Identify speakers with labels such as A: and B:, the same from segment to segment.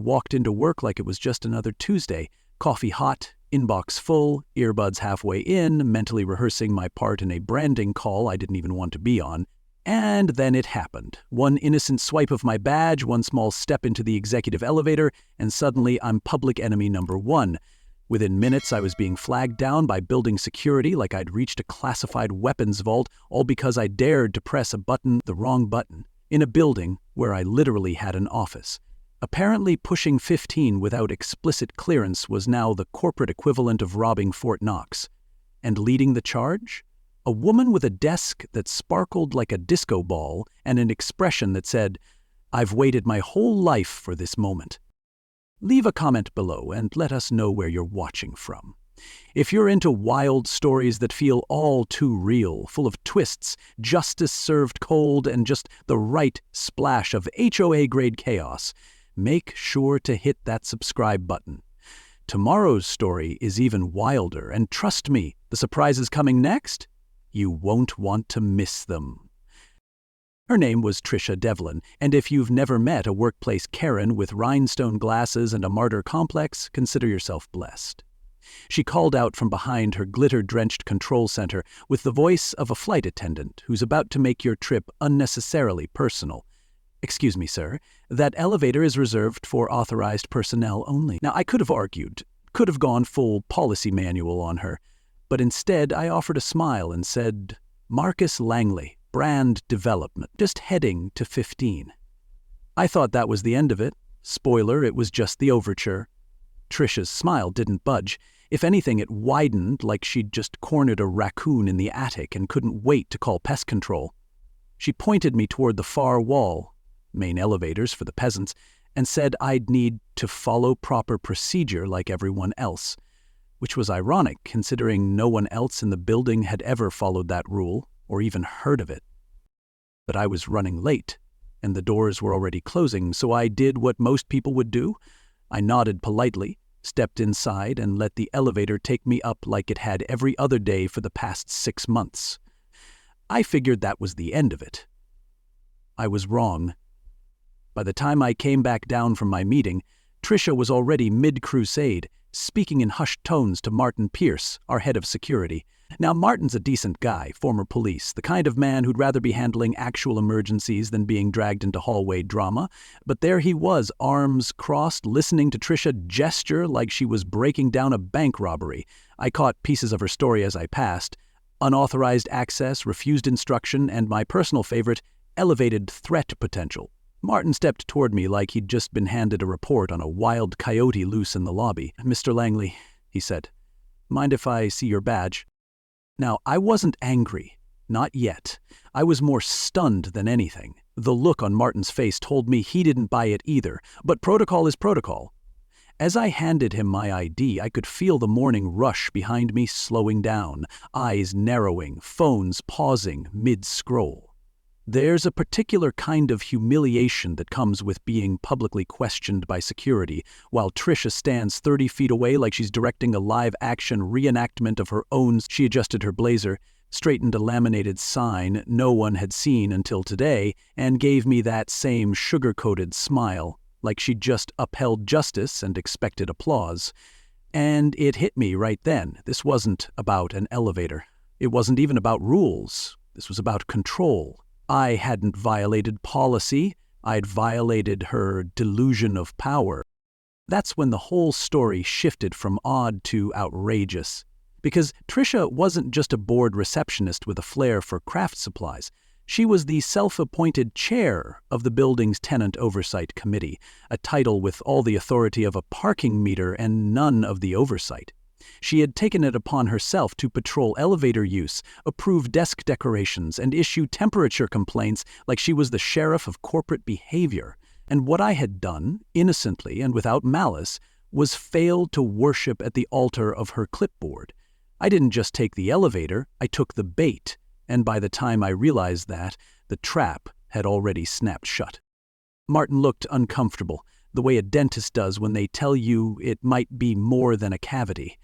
A: walked into work like it was just another Tuesday, coffee hot, inbox full, earbuds halfway in, mentally rehearsing my part in a branding call I didn't even want to be on. And then it happened. One innocent swipe of my badge, one small step into the executive elevator, and suddenly I'm public enemy number one. Within minutes, I was being flagged down by building security like I'd reached a classified weapons vault, all because I dared to press the wrong button, in a building where I literally had an office. Apparently pushing 15 without explicit clearance was now the corporate equivalent of robbing Fort Knox. And leading the charge? A woman with a desk that sparkled like a disco ball and an expression that said, "I've waited my whole life for this moment." Leave a comment below and let us know where you're watching from. If you're into wild stories that feel all too real, full of twists, justice served cold, and just the right splash of HOA-grade chaos, make sure to hit that subscribe button. Tomorrow's story is even wilder, and trust me, the surprises coming next? You won't want to miss them. Her name was Trisha Devlin, and if you've never met a workplace Karen with rhinestone glasses and a martyr complex, consider yourself blessed. She called out from behind her glitter-drenched control center with the voice of a flight attendant who's about to make your trip unnecessarily personal. "Excuse me, sir, that elevator is reserved for authorized personnel only." Now, I could have argued, could have gone full policy manual on her, but instead I offered a smile and said, "Marcus Langley, brand development, just heading to 15. I thought that was the end of it. Spoiler, it was just the overture. Trisha's smile didn't budge. If anything, it widened like she'd just cornered a raccoon in the attic and couldn't wait to call pest control. She pointed me toward the far wall, main elevators for the peasants, and said I'd need to follow proper procedure like everyone else, which was ironic considering no one else in the building had ever followed that rule or even heard of it. But I was running late, and the doors were already closing, so I did what most people would do. I nodded politely, stepped inside, and let the elevator take me up like it had every other day for the past 6 months. I figured that was the end of it. I was wrong. By the time I came back down from my meeting, Trisha was already mid-crusade, speaking in hushed tones to Martin Pierce, our head of security. Now, Martin's a decent guy, former police, the kind of man who'd rather be handling actual emergencies than being dragged into hallway drama, but there he was, arms crossed, listening to Trisha gesture like she was breaking down a bank robbery. I caught pieces of her story as I passed. Unauthorized access, refused instruction, and my personal favorite, elevated threat potential. Martin stepped toward me like he'd just been handed a report on a wild coyote loose in the lobby. "Mr. Langley," he said, "mind if I see your badge?" Now, I wasn't angry. Not yet. I was more stunned than anything. The look on Martin's face told me he didn't buy it either, but protocol is protocol. As I handed him my ID, I could feel the morning rush behind me slowing down, eyes narrowing, phones pausing mid-scroll. There's a particular kind of humiliation that comes with being publicly questioned by security, while Trisha stands 30 feet away like she's directing a live-action reenactment of her own. She adjusted her blazer, straightened a laminated sign no one had seen until today, and gave me that same sugar-coated smile, like she'd just upheld justice and expected applause. And it hit me right then. This wasn't about an elevator. It wasn't even about rules. This was about control. I hadn't violated policy. I'd violated her delusion of power. That's when the whole story shifted from odd to outrageous. Because Trisha wasn't just a bored receptionist with a flair for craft supplies. She was the self-appointed chair of the building's tenant oversight committee, a title with all the authority of a parking meter and none of the oversight. She had taken it upon herself to patrol elevator use, approve desk decorations, and issue temperature complaints like she was the sheriff of corporate behavior. And what I had done, innocently and without malice, was fail to worship at the altar of her clipboard. I didn't just take the elevator, I took the bait, and by the time I realized that, the trap had already snapped shut. Martin looked uncomfortable, the way a dentist does when they tell you it might be more than a cavity.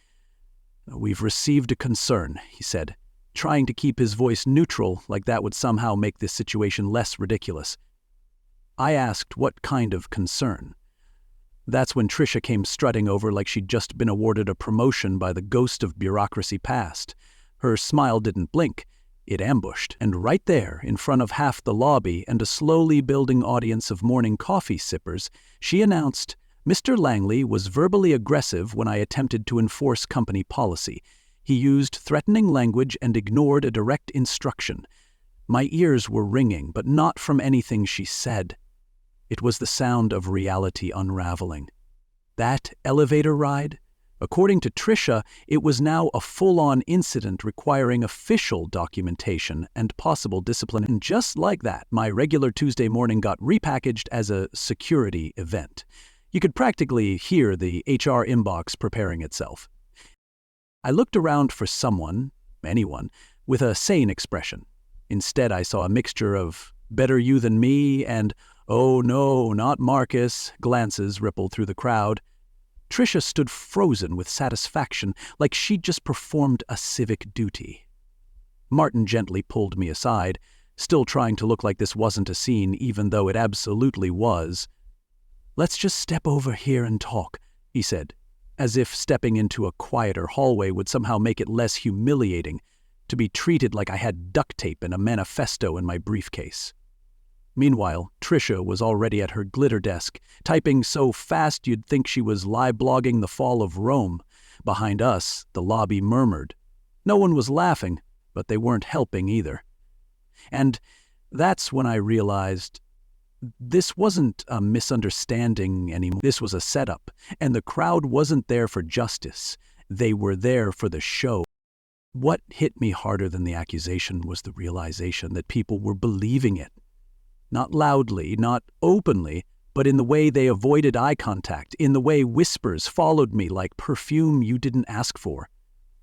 A: "We've received a concern," he said, trying to keep his voice neutral like that would somehow make this situation less ridiculous. I asked what kind of concern. That's when Trisha came strutting over like she'd just been awarded a promotion by the ghost of bureaucracy past. Her smile didn't blink. It ambushed, and right there, in front of half the lobby and a slowly building audience of morning coffee sippers, she announced, "Mr. Langley was verbally aggressive when I attempted to enforce company policy. He used threatening language and ignored a direct instruction." My ears were ringing, but not from anything she said. It was the sound of reality unraveling. That elevator ride? According to Trisha, it was now a full-on incident requiring official documentation and possible discipline. And just like that, my regular Tuesday morning got repackaged as a security event. You could practically hear the HR inbox preparing itself. I looked around for someone, anyone, with a sane expression. Instead, I saw a mixture of "better you than me" and "oh no, not Marcus" glances rippled through the crowd. Trisha stood frozen with satisfaction, like she'd just performed a civic duty. Martin gently pulled me aside, still trying to look like this wasn't a scene, even though it absolutely was. "Let's just step over here and talk," he said, as if stepping into a quieter hallway would somehow make it less humiliating to be treated like I had duct tape and a manifesto in my briefcase. Meanwhile, Trisha was already at her glitter desk, typing so fast you'd think she was live blogging the fall of Rome. Behind us, the lobby murmured. No one was laughing, but they weren't helping either. And that's when I realized this wasn't a misunderstanding anymore. This was a setup, and the crowd wasn't there for justice. They were there for the show. What hit me harder than the accusation was the realization that people were believing it. Not loudly, not openly, but in the way they avoided eye contact, in the way whispers followed me like perfume you didn't ask for.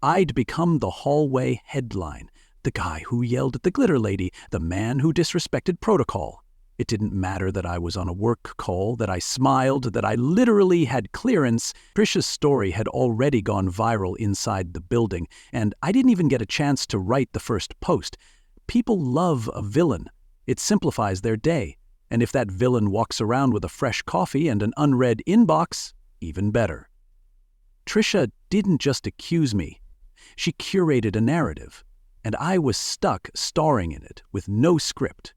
A: I'd become the hallway headline, the guy who yelled at the glitter lady, the man who disrespected protocol. It didn't matter that I was on a work call, that I smiled, that I literally had clearance. Trisha's story had already gone viral inside the building, and I didn't even get a chance to write the first post. People love a villain. It simplifies their day, and if that villain walks around with a fresh coffee and an unread inbox, even better. Trisha didn't just accuse me. She curated a narrative, and I was stuck starring in it with no script.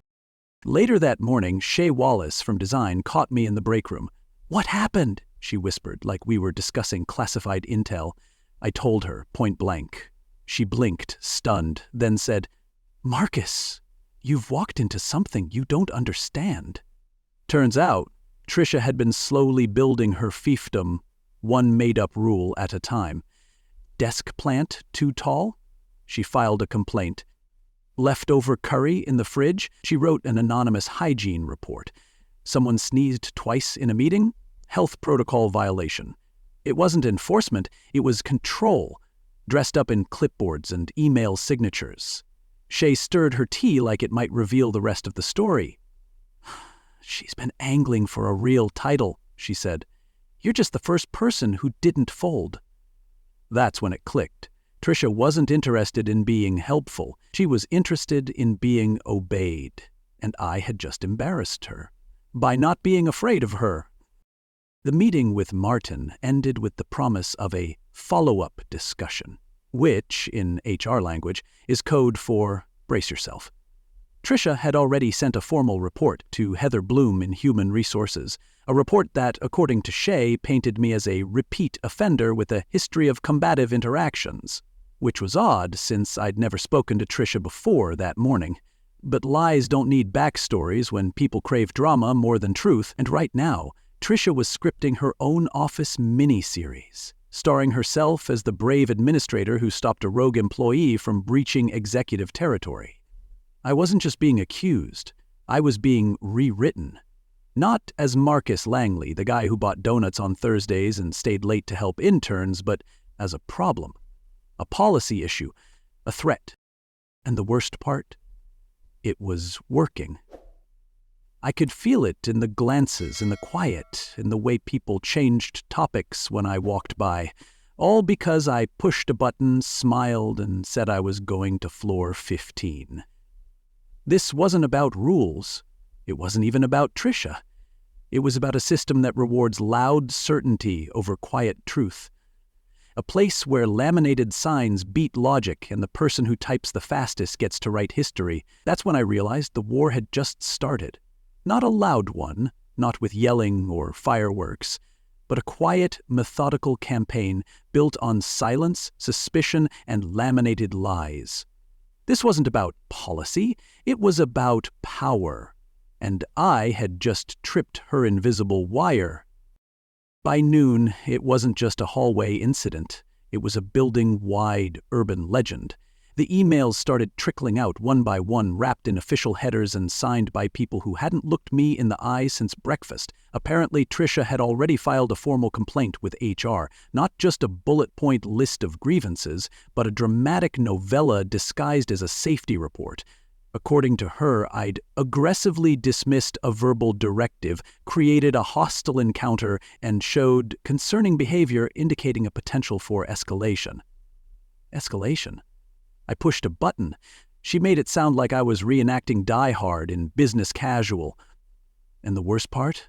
A: Later that morning, Shay Wallace from design caught me in the break room. "What happened?" she whispered, like we were discussing classified intel. I told her, point blank. She blinked, stunned, then said, "Marcus, you've walked into something you don't understand." Turns out, Trisha had been slowly building her fiefdom, one made-up rule at a time. Desk plant too tall? She filed a complaint. Leftover curry in the fridge? She wrote an anonymous hygiene report. Someone sneezed twice in a meeting? Health protocol violation. It wasn't enforcement, it was control, dressed up in clipboards and email signatures. Shay stirred her tea like it might reveal the rest of the story. "She's been angling for a real title," she said. "You're just the first person who didn't fold." That's when it clicked. Trisha wasn't interested in being helpful. She was interested in being obeyed. And I had just embarrassed her by not being afraid of her. The meeting with Martin ended with the promise of a follow-up discussion, which, in HR language, is code for brace yourself. Trisha had already sent a formal report to Heather Bloom in Human Resources, a report that, according to Shay, painted me as a repeat offender with a history of combative interactions, which was odd since I'd never spoken to Trisha before that morning. But lies don't need backstories when people crave drama more than truth, and right now, Trisha was scripting her own office miniseries, starring herself as the brave administrator who stopped a rogue employee from breaching executive territory. I wasn't just being accused, I was being rewritten. Not as Marcus Langley, the guy who bought donuts on Thursdays and stayed late to help interns, but as a problem, a policy issue, a threat. And the worst part? It was working. I could feel it in the glances, in the quiet, in the way people changed topics when I walked by, all because I pushed a button, smiled, and said I was going to floor 15. This wasn't about rules. It wasn't even about Trisha. It was about a system that rewards loud certainty over quiet truth. A place where laminated signs beat logic and the person who types the fastest gets to write history. That's when I realized the war had just started. Not a loud one, not with yelling or fireworks, but a quiet, methodical campaign built on silence, suspicion, and laminated lies. This wasn't about policy, it was about power. And I had just tripped her invisible wire. By noon, it wasn't just a hallway incident. It was a building-wide urban legend. The emails started trickling out one by one, wrapped in official headers and signed by people who hadn't looked me in the eye since breakfast. Apparently, Tricia had already filed a formal complaint with HR, not just a bullet-point list of grievances, but a dramatic novella disguised as a safety report. According to her, I'd aggressively dismissed a verbal directive, created a hostile encounter, and showed concerning behavior indicating a potential for escalation. Escalation? I pushed a button. She made it sound like I was reenacting Die Hard in Business Casual. And the worst part?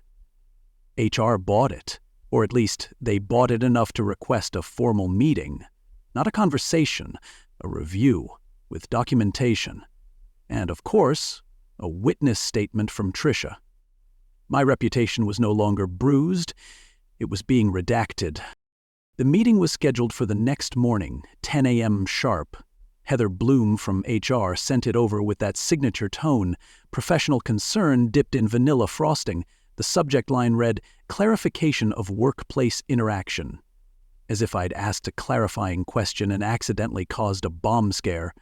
A: HR bought it. Or at least, they bought it enough to request a formal meeting. Not a conversation, a review, with documentation. And, of course, a witness statement from Tricia. My reputation was no longer bruised. It was being redacted. The meeting was scheduled for the next morning, 10 a.m. sharp. Heather Bloom from HR sent it over with that signature tone, professional concern dipped in vanilla frosting. The subject line read, "Clarification of workplace interaction." As if I'd asked a clarifying question and accidentally caused a bomb scare.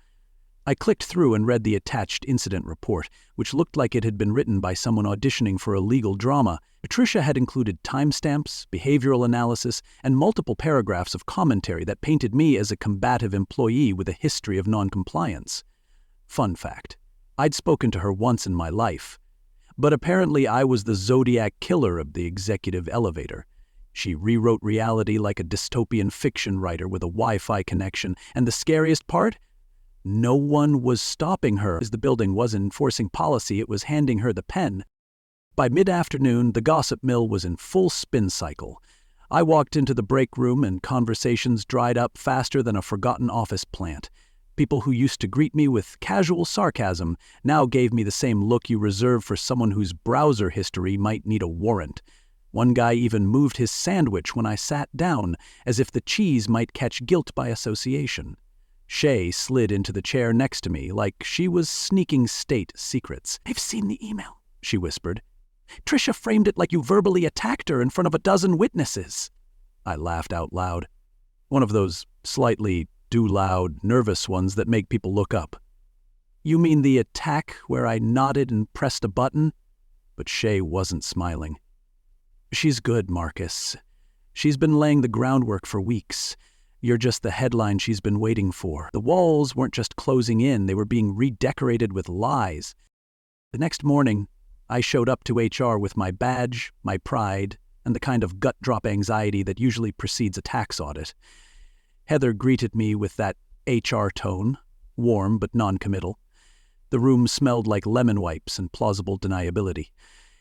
A: I clicked through and read the attached incident report, which looked like it had been written by someone auditioning for a legal drama. Patricia had included timestamps, behavioral analysis, and multiple paragraphs of commentary that painted me as a combative employee with a history of noncompliance. Fun fact, I'd spoken to her once in my life, but apparently I was the Zodiac killer of the executive elevator. She rewrote reality like a dystopian fiction writer with a Wi-Fi connection, and the scariest part? No one was stopping her. As the building wasn't enforcing policy, it was handing her the pen. By mid-afternoon, the gossip mill was in full spin cycle. I walked into the break room and conversations dried up faster than a forgotten office plant. People who used to greet me with casual sarcasm now gave me the same look you reserve for someone whose browser history might need a warrant. One guy even moved his sandwich when I sat down, as if the cheese might catch guilt by association. Shay slid into the chair next to me like she was sneaking state secrets. "I've seen the email," she whispered. "Tricia framed it like you verbally attacked her in front of a dozen witnesses." I laughed out loud. One of those slightly do-loud, nervous ones that make people look up. "You mean the attack where I nodded and pressed a button?" But Shay wasn't smiling. "She's good, Marcus. She's been laying the groundwork for weeks. You're just the headline she's been waiting for. The walls weren't just closing in, they were being redecorated with lies." The next morning, I showed up to HR with my badge, my pride, and the kind of gut-drop anxiety that usually precedes a tax audit. Heather greeted me with that HR tone, warm but non-committal. The room smelled like lemon wipes and plausible deniability.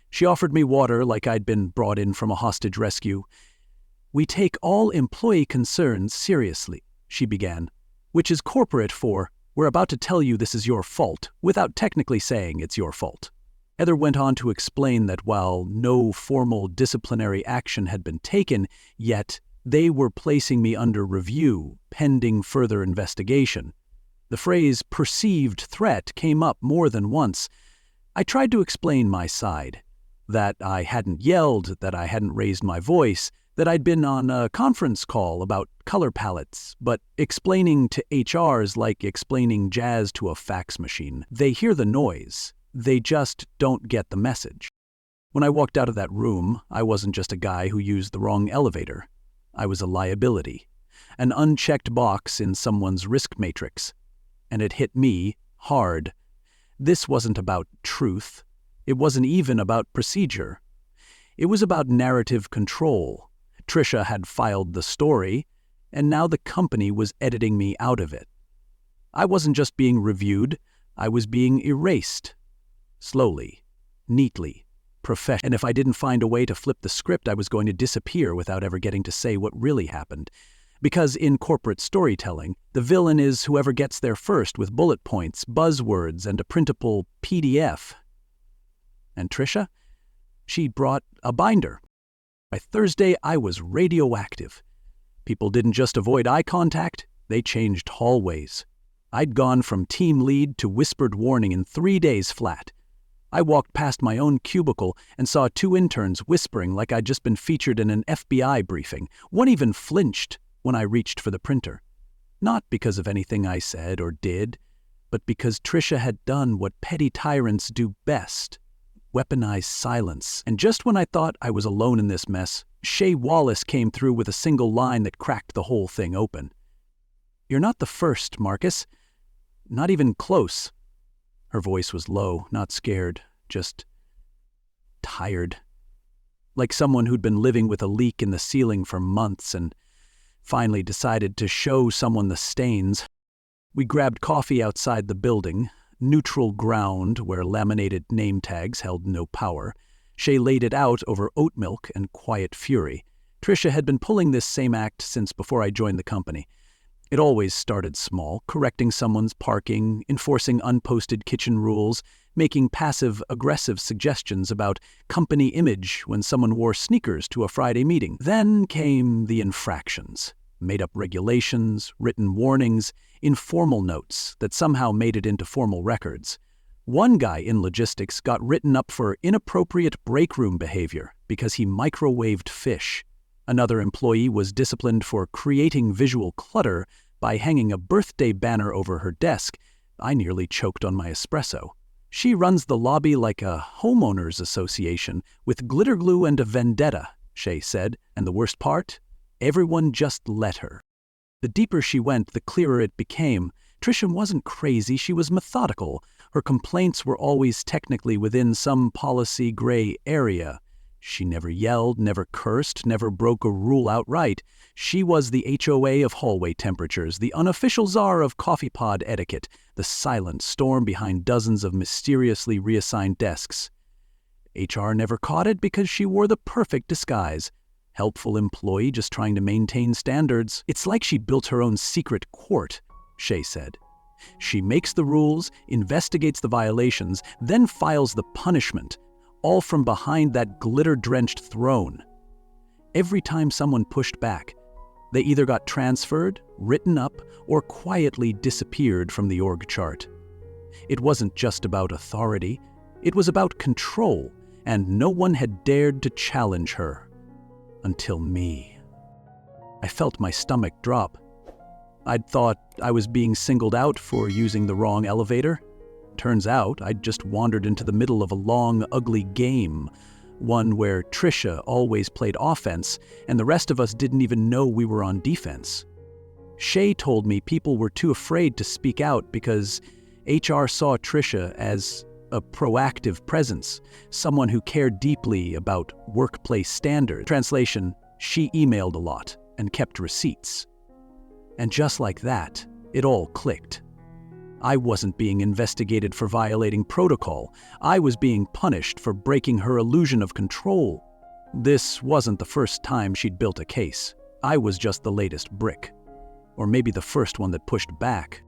A: She offered me water like I'd been brought in from a hostage rescue. "We take all employee concerns seriously," she began, which is corporate for, "We're about to tell you this is your fault," without technically saying it's your fault. Heather went on to explain that while no formal disciplinary action had been taken, yet they were placing me under review, pending further investigation. The phrase "perceived threat" came up more than once. I tried to explain my side, that I hadn't yelled, that I hadn't raised my voice, that I'd been on a conference call about color palettes, but explaining to HR's like explaining jazz to a fax machine. They hear the noise, they just don't get the message. When I walked out of that room, I wasn't just a guy who used the wrong elevator. I was a liability, an unchecked box in someone's risk matrix. And it hit me hard. This wasn't about truth. It wasn't even about procedure. It was about narrative control. Tricia had filed the story, and now the company was editing me out of it. I wasn't just being reviewed, I was being erased. Slowly, neatly, professional. And if I didn't find a way to flip the script, I was going to disappear without ever getting to say what really happened. Because in corporate storytelling, the villain is whoever gets there first with bullet points, buzzwords, and a printable PDF. And Trisha? She brought a binder. By Thursday, I was radioactive. People didn't just avoid eye contact, they changed hallways. I'd gone from team lead to whispered warning in 3 days flat. I walked past my own cubicle and saw 2 interns whispering like I'd just been featured in an FBI briefing. One even flinched when I reached for the printer. Not because of anything I said or did, but because Trisha had done what petty tyrants do best: weaponize silence. And just when I thought I was alone in this mess, Shay Wallace came through with a single line that cracked the whole thing open. "You're not the first, Marcus. Not even close." Her voice was low, not scared, just tired. Like someone who'd been living with a leak in the ceiling for months and finally decided to show someone the stains. We grabbed coffee outside the building, neutral ground where laminated name tags held no power. Shay laid it out over oat milk and quiet fury. Trisha had been pulling this same act since before I joined the company. It always started small, correcting someone's parking, enforcing unposted kitchen rules, making passive-aggressive suggestions about company image when someone wore sneakers to a Friday meeting. Then came the infractions, made-up regulations, written warnings, informal notes that somehow made it into formal records. One guy in logistics got written up for inappropriate breakroom behavior because he microwaved fish. Another employee was disciplined for creating visual clutter by hanging a birthday banner over her desk. I nearly choked on my espresso. She runs the lobby like a homeowners association with glitter glue and a vendetta, Shay said, and the worst part? Everyone just let her. The deeper she went, the clearer it became. Trisha wasn't crazy, she was methodical. Her complaints were always technically within some policy gray area. She never yelled, never cursed, never broke a rule outright. She was the HOA of hallway temperatures, the unofficial czar of coffee pod etiquette, the silent storm behind dozens of mysteriously reassigned desks. HR never caught it because she wore the perfect disguise. Helpful employee just trying to maintain standards. "It's like she built her own secret court," Shay said. "She makes the rules, investigates the violations, then files the punishment, all from behind that glitter-drenched throne. Every time someone pushed back, they either got transferred, written up, or quietly disappeared from the org chart. It wasn't just about authority, it was about control, and no one had dared to challenge her. Until me. I felt my stomach drop. I'd thought I was being singled out for using the wrong elevator. Turns out I'd just wandered into the middle of a long, ugly game, one where Trisha always played offense and the rest of us didn't even know we were on defense. Shay told me people were too afraid to speak out because HR saw Trisha as a proactive presence, someone who cared deeply about workplace standards. Translation, she emailed a lot and kept receipts. And just like that, it all clicked. I wasn't being investigated for violating protocol. I was being punished for breaking her illusion of control. This wasn't the first time she'd built a case. I was just the latest brick. Or maybe the first one that pushed back.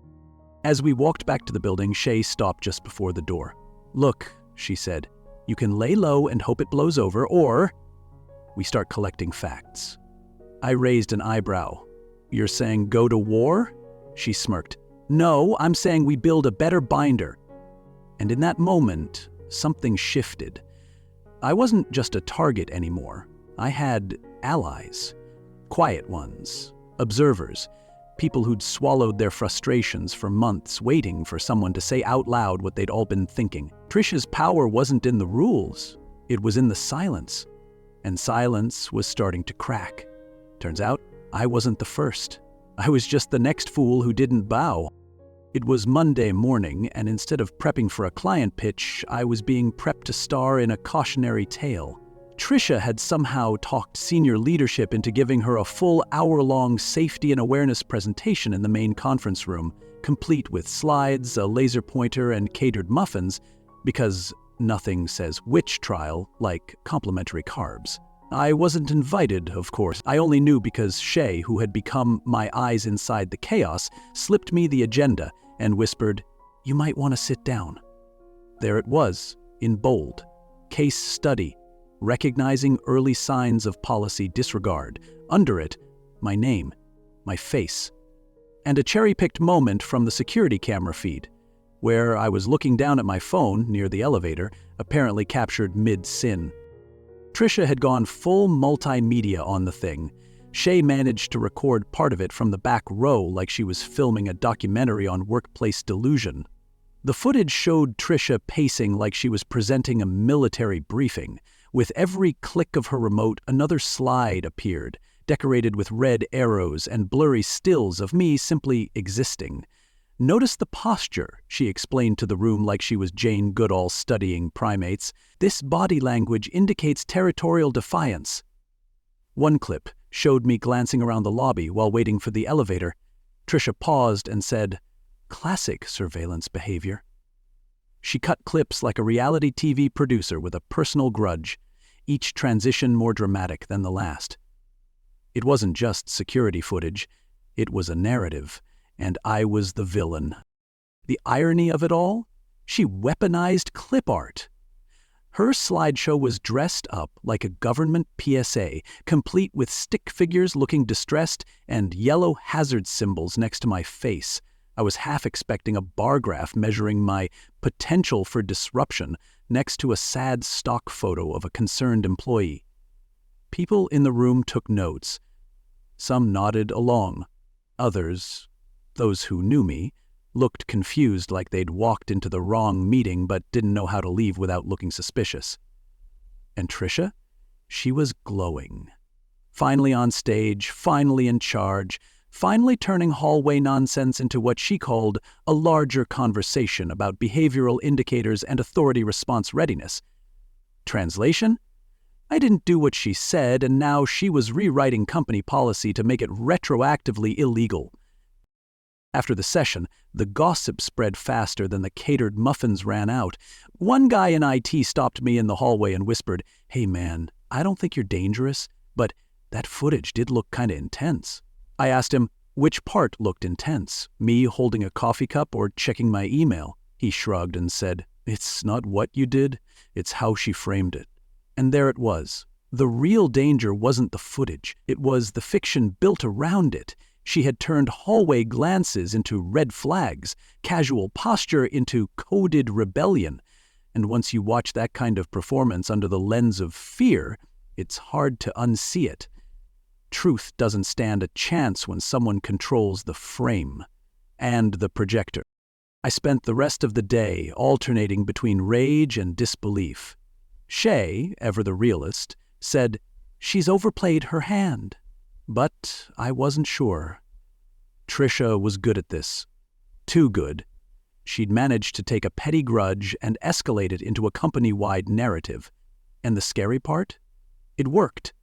A: As we walked back to the building, Shay stopped just before the door. "Look," she said, "you can lay low and hope it blows over, or we start collecting facts." I raised an eyebrow. "You're saying go to war?" She smirked. "No, I'm saying we build a better binder." And in that moment, something shifted. I wasn't just a target anymore. I had allies. Quiet ones. Observers. People who'd swallowed their frustrations for months, waiting for someone to say out loud what they'd all been thinking. Trisha's power wasn't in the rules. It was in the silence. And silence was starting to crack. Turns out, I wasn't the first. I was just the next fool who didn't bow. It was Monday morning, and instead of prepping for a client pitch, I was being prepped to star in a cautionary tale. Trisha had somehow talked senior leadership into giving her a full hour-long safety and awareness presentation in the main conference room, complete with slides, a laser pointer, and catered muffins, because nothing says witch trial like complimentary carbs. I wasn't invited, of course. I only knew because Shay, who had become my eyes inside the chaos, slipped me the agenda and whispered, "You might want to sit down." There it was, in bold. Case study, recognizing early signs of policy disregard. Under it, my name, my face, and a cherry-picked moment from the security camera feed, where I was looking down at my phone near the elevator, apparently captured mid-sin. Trisha had gone full multimedia on the thing. Shay managed to record part of it from the back row like she was filming a documentary on workplace delusion. The footage showed Trisha pacing like she was presenting a military briefing. With every click of her remote, another slide appeared, decorated with red arrows and blurry stills of me simply existing. "Notice the posture," she explained to the room like she was Jane Goodall studying primates. "This body language indicates territorial defiance." One clip showed me glancing around the lobby while waiting for the elevator. Trisha paused and said, "Classic surveillance behavior." She cut clips like a reality TV producer with a personal grudge, each transition more dramatic than the last. It wasn't just security footage, it was a narrative. And I was the villain. The irony of it all? She weaponized clip art. Her slideshow was dressed up like a government PSA, complete with stick figures looking distressed and yellow hazard symbols next to my face. I was half expecting a bar graph measuring my potential for disruption next to a sad stock photo of a concerned employee. People in the room took notes. Some nodded along. Others, those who knew me, looked confused like they'd walked into the wrong meeting but didn't know how to leave without looking suspicious. And Trisha? She was glowing. Finally on stage, finally in charge, finally turning hallway nonsense into what she called a larger conversation about behavioral indicators and authority response readiness. Translation? I didn't do what she said, and now she was rewriting company policy to make it retroactively illegal. After the session, the gossip spread faster than the catered muffins ran out. One guy in IT stopped me in the hallway and whispered, "Hey man, I don't think you're dangerous, but that footage did look kinda intense." I asked him, which part looked intense, me holding a coffee cup or checking my email? He shrugged and said, "It's not what you did, it's how she framed it." And there it was. The real danger wasn't the footage, it was the fiction built around it. She had turned hallway glances into red flags, casual posture into coded rebellion. And once you watch that kind of performance under the lens of fear, it's hard to unsee it. Truth doesn't stand a chance when someone controls the frame and the projector. I spent the rest of the day alternating between rage and disbelief. Shay, ever the realist, said, "She's overplayed her hand." But I wasn't sure. Trisha was good at this. Too good. She'd managed to take a petty grudge and escalate it into a company-wide narrative. And the scary part? It worked.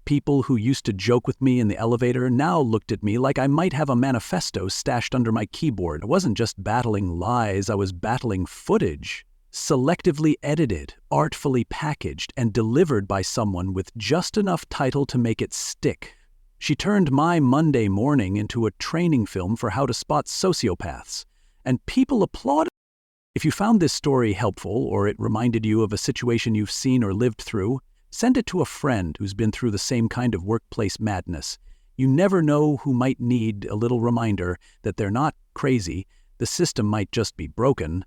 A: People who used to joke with me in the elevator now looked at me like I might have a manifesto stashed under my keyboard. I wasn't just battling lies, I was battling footage. Selectively edited, artfully packaged, and delivered by someone with just enough title to make it stick. She turned my Monday morning into a training film for how to spot sociopaths, and people applauded. If you found this story helpful or it reminded you of a situation you've seen or lived through, send it to a friend who's been through the same kind of workplace madness. You never know who might need a little reminder that they're not crazy, the system might just be broken.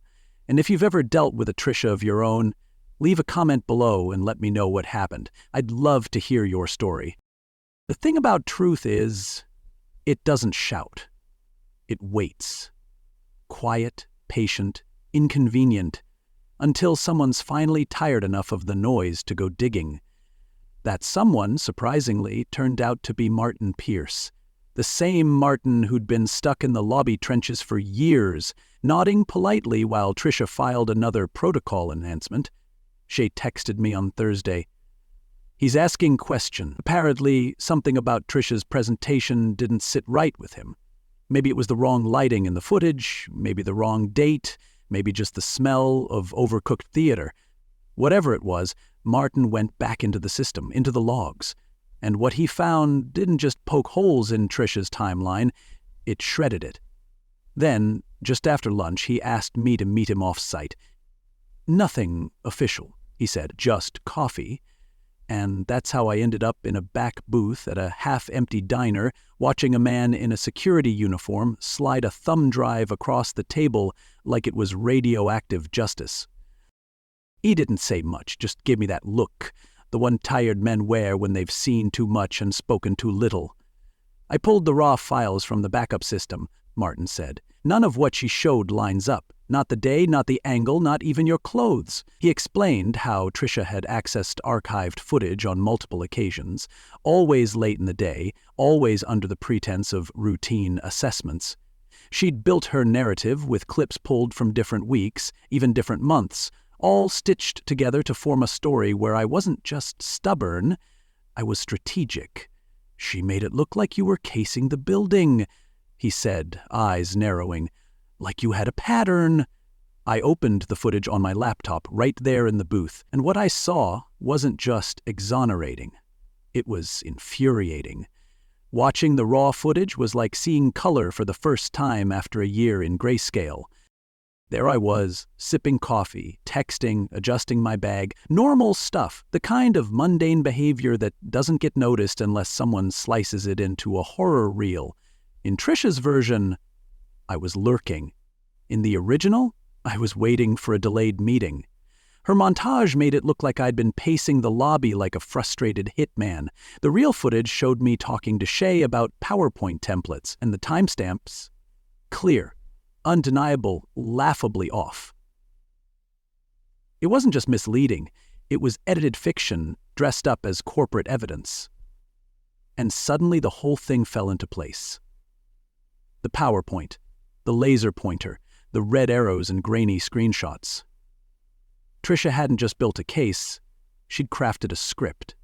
A: And if you've ever dealt with a Trisha of your own, leave a comment below and let me know what happened. I'd love to hear your story. The thing about truth is, it doesn't shout. It waits. Quiet, patient, inconvenient, until someone's finally tired enough of the noise to go digging. That someone, surprisingly, turned out to be Martin Pierce, the same Martin who'd been stuck in the lobby trenches for years, nodding politely while Trisha filed another protocol enhancement. Shay texted me on Thursday. He's asking question. Apparently, something about Trisha's presentation didn't sit right with him. Maybe it was the wrong lighting in the footage, maybe the wrong date, Maybe just the smell of overcooked theater. Whatever it was, Martin went back into the system, into the logs. And what he found didn't just poke holes in Trisha's timeline, it shredded it. Then, just after lunch, he asked me to meet him off-site. Nothing official, he said, just coffee. And that's how I ended up in a back booth at a half-empty diner, watching a man in a security uniform slide a thumb drive across the table like it was radioactive justice. He didn't say much, just gave me that look, the one tired men wear when they've seen too much and spoken too little. I pulled the raw files from the backup system, Martin said. None of what she showed lines up. Not the day, not the angle, not even your clothes. He explained how Trisha had accessed archived footage on multiple occasions, always late in the day, always under the pretense of routine assessments. She'd built her narrative with clips pulled from different weeks, even different months, all stitched together to form a story where I wasn't just stubborn, I was strategic. She made it look like you were casing the building, he said, eyes narrowing. Like you had a pattern. I opened the footage on my laptop right there in the booth, and what I saw wasn't just exonerating. It was infuriating. Watching the raw footage was like seeing color for the first time after a year in grayscale. There I was, sipping coffee, texting, adjusting my bag, normal stuff, the kind of mundane behavior that doesn't get noticed unless someone slices it into a horror reel. In Trisha's version, I was lurking. In the original, I was waiting for a delayed meeting. Her montage made it look like I'd been pacing the lobby like a frustrated hitman. The real footage showed me talking to Shay about PowerPoint templates, and the timestamps, clear, undeniable, laughably off. It wasn't just misleading, it was edited fiction dressed up as corporate evidence. And suddenly the whole thing fell into place. The PowerPoint, the laser pointer, the red arrows and grainy screenshots. Trisha hadn't just built a case, she'd crafted a script.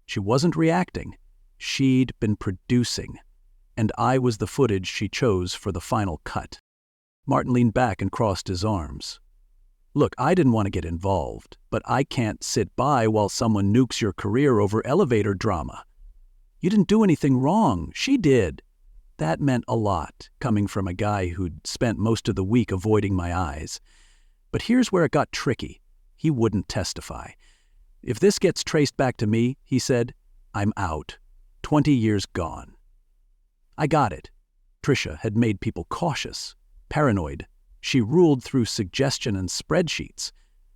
A: She wasn't reacting, she'd been producing, and I was the footage she chose for the final cut. Martin leaned back and crossed his arms. Look, I didn't want to get involved, but I can't sit by while someone nukes your career over elevator drama. You didn't do anything wrong, she did. That meant a lot, coming from a guy who'd spent most of the week avoiding my eyes. But here's where it got tricky. He wouldn't testify. If this gets traced back to me, he said, I'm out. 20 years gone. I got it. Trisha had made people cautious, paranoid. She ruled through suggestion and spreadsheets.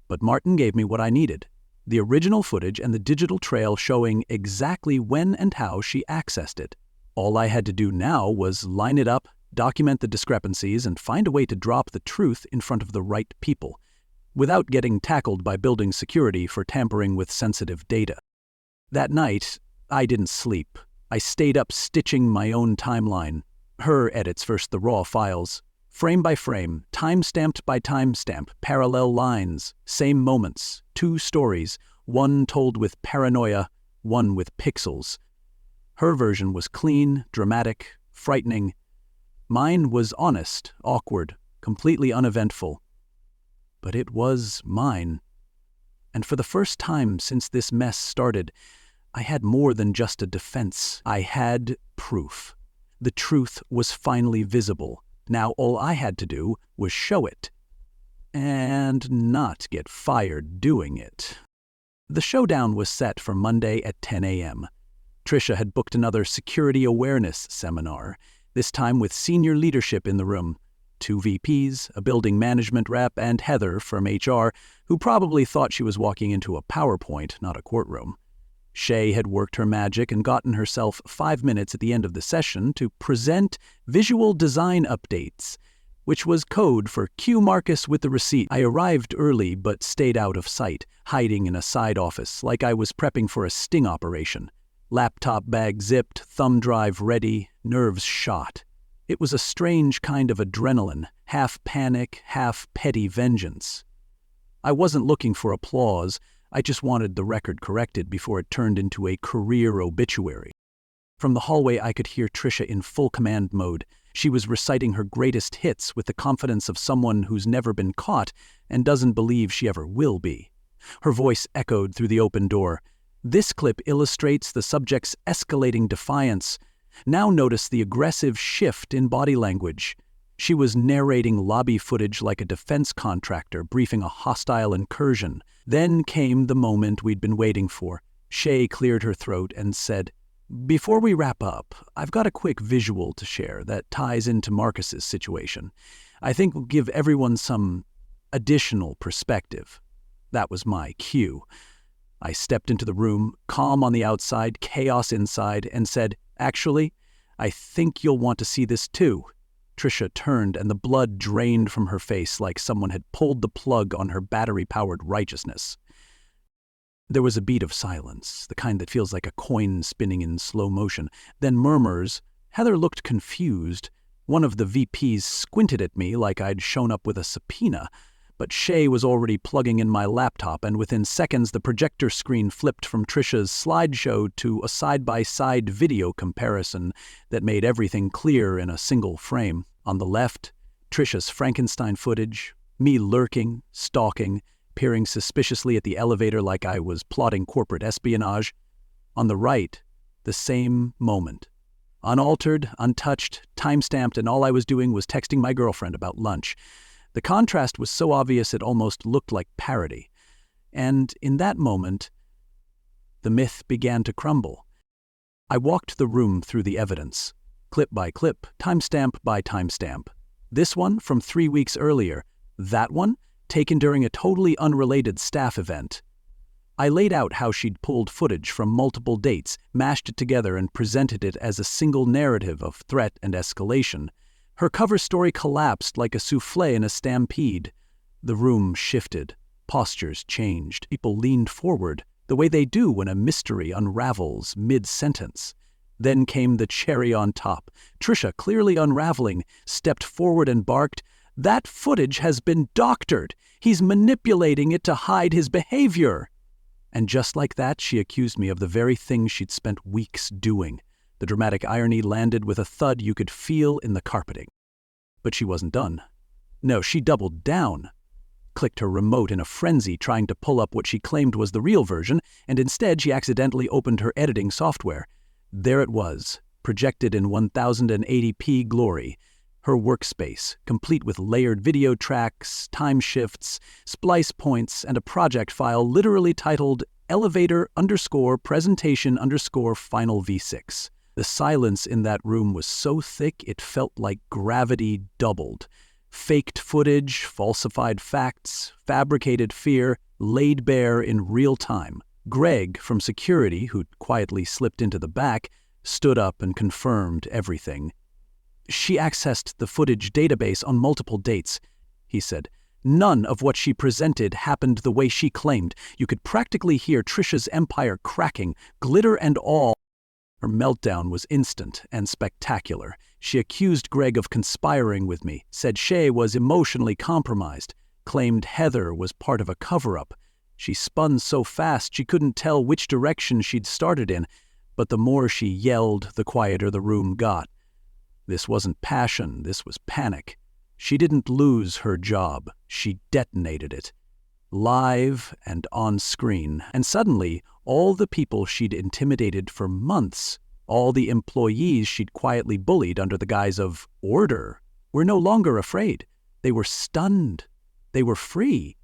A: But Martin gave me what I needed. The original footage and the digital trail showing exactly when and how she accessed it. All I had to do now was line it up, document the discrepancies, and find a way to drop the truth in front of the right people, without getting tackled by building security for tampering with sensitive data. That night, I didn't sleep. I stayed up stitching my own timeline, her edits versus the raw files, frame by frame, time-stamped by timestamp, parallel lines, same moments, 2 stories, one told with paranoia, one with pixels. Her version was clean, dramatic, frightening. Mine was honest, awkward, completely uneventful. But it was mine. And for the first time since this mess started, I had more than just a defense. I had proof. The truth was finally visible. Now all I had to do was show it. And not get fired doing it. The showdown was set for Monday at 10 a.m. Trisha had booked another security awareness seminar, this time with senior leadership in the room. 2 VPs, a building management rep, and Heather from HR, who probably thought she was walking into a PowerPoint, not a courtroom. Shay had worked her magic and gotten herself 5 minutes at the end of the session to present visual design updates, which was code for cue Marcus with the receipt. I arrived early but stayed out of sight, hiding in a side office like I was prepping for a sting operation. Laptop bag zipped, thumb drive ready, nerves shot. It was a strange kind of adrenaline, half panic, half petty vengeance. I wasn't looking for applause, I just wanted the record corrected before it turned into a career obituary. From the hallway, I could hear Trisha in full command mode. She was reciting her greatest hits with the confidence of someone who's never been caught and doesn't believe she ever will be. Her voice echoed through the open door. This clip illustrates the subject's escalating defiance. Now notice the aggressive shift in body language. She was narrating lobby footage like a defense contractor briefing a hostile incursion. Then came the moment we'd been waiting for. Shay cleared her throat and said, "Before we wrap up, I've got a quick visual to share that ties into Marcus's situation. I think will give everyone some additional perspective." That was my cue. I stepped into the room, calm on the outside, chaos inside, and said, "Actually, I think you'll want to see this too." Trisha turned and the blood drained from her face like someone had pulled the plug on her battery-powered righteousness. There was a beat of silence, the kind that feels like a coin spinning in slow motion. Then murmurs. Heather looked confused. One of the VPs squinted at me like I'd shown up with a subpoena. But Shay was already plugging in my laptop, and within seconds the projector screen flipped from Trisha's slideshow to a side-by-side video comparison that made everything clear in a single frame. On the left, Trisha's Frankenstein footage, me lurking, stalking, peering suspiciously at the elevator like I was plotting corporate espionage. On the right, the same moment. Unaltered, untouched, time-stamped, and all I was doing was texting my girlfriend about lunch. The contrast was so obvious it almost looked like parody. And in that moment, the myth began to crumble. I walked the room through the evidence, clip by clip, timestamp by timestamp. This one from 3 weeks earlier, that one taken during a totally unrelated staff event. I laid out how she'd pulled footage from multiple dates, mashed it together, and presented it as a single narrative of threat and escalation. Her cover story collapsed like a souffle in a stampede. The room shifted. Postures changed. People leaned forward, the way they do when a mystery unravels mid-sentence. Then came the cherry on top. Trisha, clearly unraveling, stepped forward and barked, "That footage has been doctored. He's manipulating it to hide his behavior." And just like that, she accused me of the very thing she'd spent weeks doing. The dramatic irony landed with a thud you could feel in the carpeting. But she wasn't done. No, she doubled down. Clicked her remote in a frenzy, trying to pull up what she claimed was the real version, and instead she accidentally opened her editing software. There it was, projected in 1080p glory. Her workspace, complete with layered video tracks, time shifts, splice points, and a project file literally titled elevator_presentation_final V6. The silence in that room was so thick it felt like gravity doubled. Faked footage, falsified facts, fabricated fear, laid bare in real time. Greg, from security, who'd quietly slipped into the back, stood up and confirmed everything. "She accessed the footage database on multiple dates," he said. "None of what she presented happened the way she claimed. You could practically hear Trisha's empire cracking, glitter and all." Her meltdown was instant and spectacular. She accused Greg of conspiring with me, said Shay was emotionally compromised, claimed Heather was part of a cover-up. She spun so fast she couldn't tell which direction she'd started in, but the more she yelled, the quieter the room got. This wasn't passion, this was panic. She didn't lose her job, she detonated it. Live and on screen, and suddenly all the people she'd intimidated for months, all the employees she'd quietly bullied under the guise of order, were no longer afraid. They were stunned. They were free.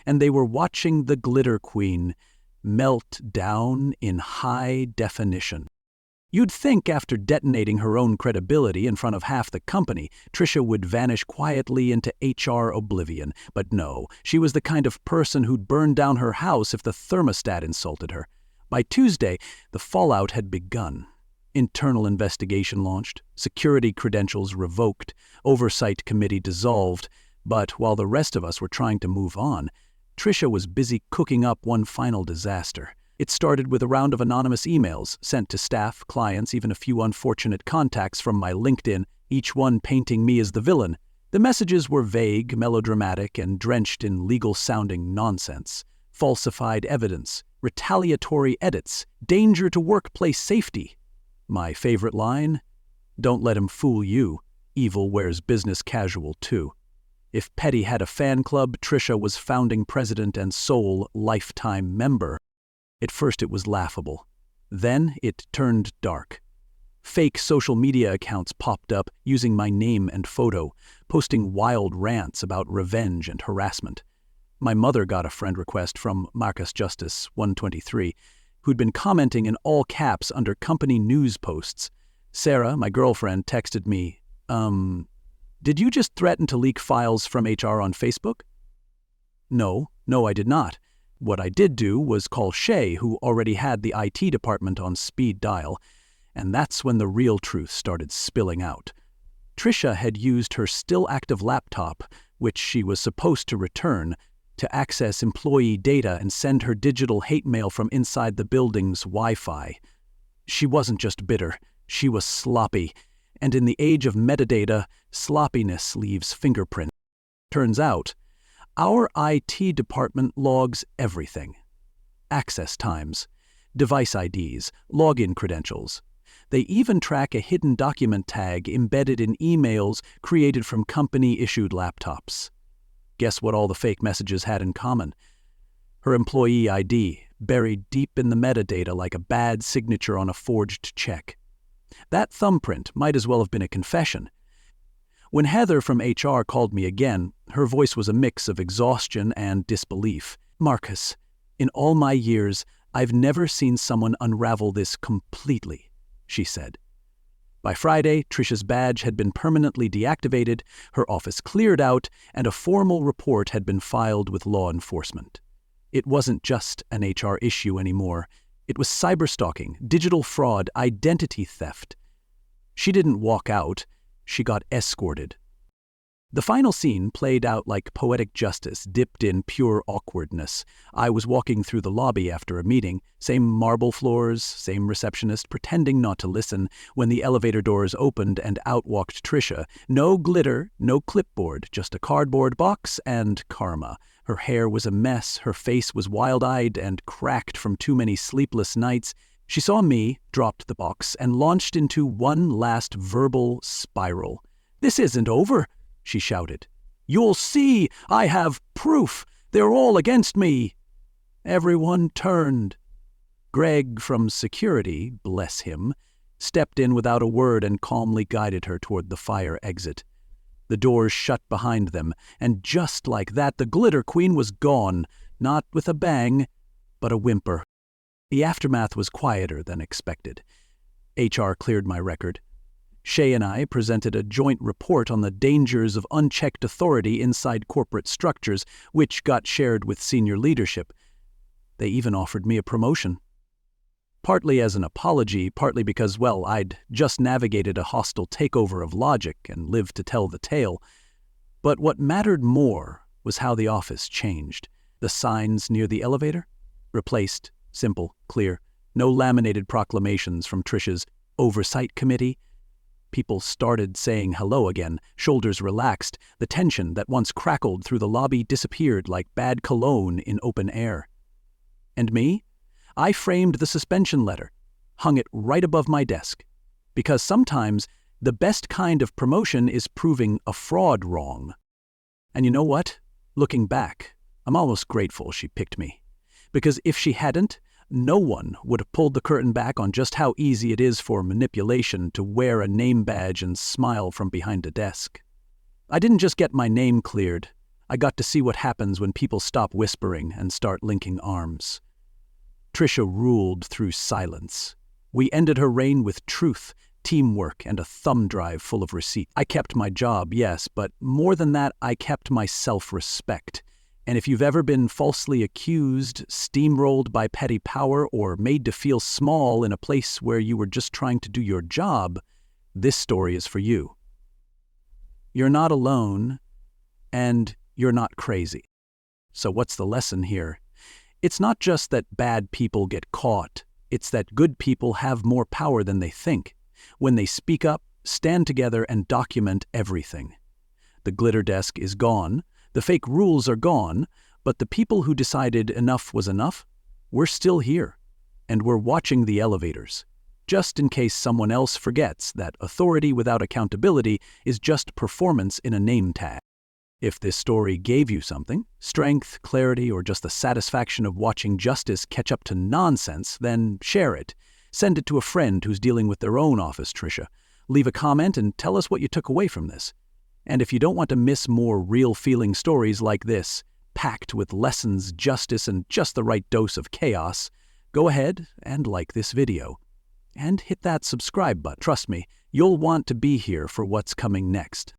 A: And they were watching the Glitter Queen melt down in high definition. You'd think after detonating her own credibility in front of half the company, Trisha would vanish quietly into HR oblivion. But no, she was the kind of person who'd burn down her house if the thermostat insulted her. By Tuesday, the fallout had begun. Internal investigation launched, security credentials revoked, oversight committee dissolved. But while the rest of us were trying to move on, Trisha was busy cooking up one final disaster. It started with a round of anonymous emails sent to staff, clients, even a few unfortunate contacts from my LinkedIn, each one painting me as the villain. The messages were vague, melodramatic, and drenched in legal-sounding nonsense. Falsified evidence, retaliatory edits, danger to workplace safety. My favorite line? Don't let him fool you. Evil wears business casual too. If Petty had a fan club, Trisha was founding president and sole lifetime member. At first it was laughable. Then it turned dark. Fake social media accounts popped up using my name and photo, posting wild rants about revenge and harassment. My mother got a friend request from Marcus Justice 123, who'd been commenting in all caps under company news posts. Sarah, my girlfriend, texted me, did you just threaten to leak files from HR on Facebook? No, I did not. What I did do was call Shay, who already had the IT department on speed dial, and that's when the real truth started spilling out. Trisha had used her still-active laptop, which she was supposed to return, to access employee data and send her digital hate mail from inside the building's Wi-Fi. She wasn't just bitter, she was sloppy, and in the age of metadata, sloppiness leaves fingerprints. Turns out, our IT department logs everything. Access times, device IDs, login credentials. They even track a hidden document tag embedded in emails created from company-issued laptops. Guess what all the fake messages had in common? Her employee ID, buried deep in the metadata like a bad signature on a forged check. That thumbprint might as well have been a confession. When Heather from HR called me again, her voice was a mix of exhaustion and disbelief. Marcus, in all my years, I've never seen someone unravel this completely, she said. By Friday, Trisha's badge had been permanently deactivated, her office cleared out, and a formal report had been filed with law enforcement. It wasn't just an HR issue anymore. It was cyberstalking, digital fraud, identity theft. She didn't walk out. She got escorted. The final scene played out like poetic justice, dipped in pure awkwardness. I was walking through the lobby after a meeting, same marble floors, same receptionist, pretending not to listen, when the elevator doors opened and out walked Trisha. No glitter, no clipboard, just a cardboard box and karma. Her hair was a mess, her face was wild-eyed and cracked from too many sleepless nights. She saw me, dropped the box, and launched into one last verbal spiral. "This isn't over," she shouted. "You'll see! I have proof! They're all against me!" Everyone turned. Greg from security, bless him, stepped in without a word and calmly guided her toward the fire exit. The doors shut behind them, and just like that, the Glitter Queen was gone, not with a bang, but a whimper. The aftermath was quieter than expected. HR cleared my record. Shay and I presented a joint report on the dangers of unchecked authority inside corporate structures, which got shared with senior leadership. They even offered me a promotion. Partly as an apology, partly because, well, I'd just navigated a hostile takeover of logic and lived to tell the tale. But what mattered more was how the office changed. The signs near the elevator? Replaced. Simple, clear. No laminated proclamations from Trisha's oversight committee. People started saying hello again, shoulders relaxed. The tension that once crackled through the lobby disappeared like bad cologne in open air. And me? I framed the suspension letter, hung it right above my desk. Because sometimes the best kind of promotion is proving a fraud wrong. And you know what? Looking back, I'm almost grateful she picked me. Because if she hadn't, no one would have pulled the curtain back on just how easy it is for manipulation to wear a name badge and smile from behind a desk. I didn't just get my name cleared. I got to see what happens when people stop whispering and start linking arms. Trisha ruled through silence. We ended her reign with truth, teamwork, and a thumb drive full of receipts. I kept my job, yes, but more than that, I kept my self-respect. And if you've ever been falsely accused, steamrolled by petty power, or made to feel small in a place where you were just trying to do your job, this story is for you. You're not alone, and you're not crazy. So what's the lesson here? It's not just that bad people get caught, it's that good people have more power than they think. When they speak up, stand together, and document everything. The glitter desk is gone, the fake rules are gone, but the people who decided enough was enough, we're still here, and we're watching the elevators. just in case someone else forgets that authority without accountability is just performance in a name tag. If this story gave you something, strength, clarity, or just the satisfaction of watching justice catch up to nonsense, then share it. Send it to a friend who's dealing with their own office Trisha. Leave a comment and tell us what you took away from this. And if you don't want to miss more real-feeling stories like this, packed with lessons, justice, and just the right dose of chaos, go ahead and like this video. And hit that subscribe button. Trust me, you'll want to be here for what's coming next.